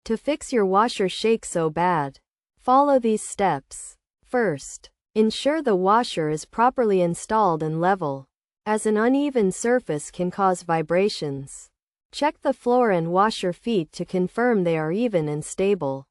to fix your washer shake so bad. Follow these steps. First, ensure the washer is properly installed and level, as an uneven surface can cause vibrations. Check the floor and washer feet to confirm they are even and stable.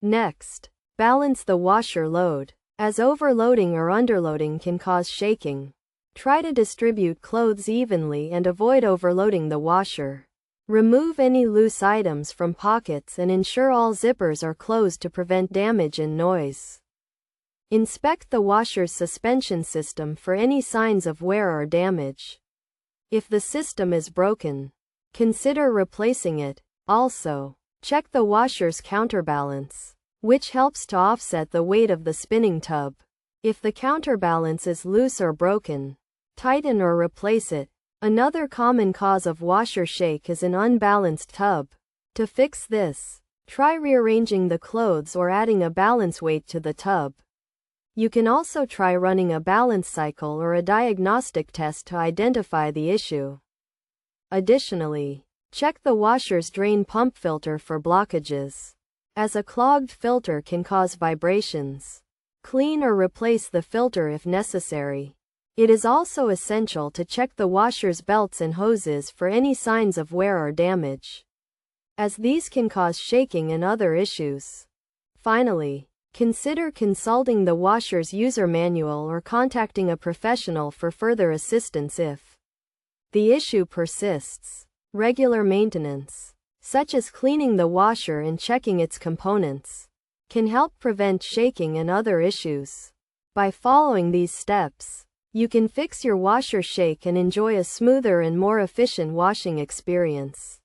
Next, balance the washer load, as overloading or underloading can cause shaking. Try to distribute clothes evenly and avoid overloading the washer. Remove any loose items from pockets and ensure all zippers are closed to prevent damage and noise. Inspect the washer's suspension system for any signs of wear or damage. If the system is broken, consider replacing it. Also, check the washer's counterbalance, which helps to offset the weight of the spinning tub. If the counterbalance is loose or broken, tighten or replace it. Another common cause of washer shake is an unbalanced tub. To fix this, try rearranging the clothes or adding a balance weight to the tub. You can also try running a balance cycle or a diagnostic test to identify the issue. Additionally, check the washer's drain pump filter for blockages, as a clogged filter can cause vibrations. Clean or replace the filter if necessary. It is also essential to check the washer's belts and hoses for any signs of wear or damage, as these can cause shaking and other issues. Finally, consider consulting the washer's user manual or contacting a professional for further assistance if the issue persists. Regular maintenance, such as cleaning the washer and checking its components, can help prevent shaking and other issues. By following these steps, you can fix your washer shake and enjoy a smoother and more efficient washing experience.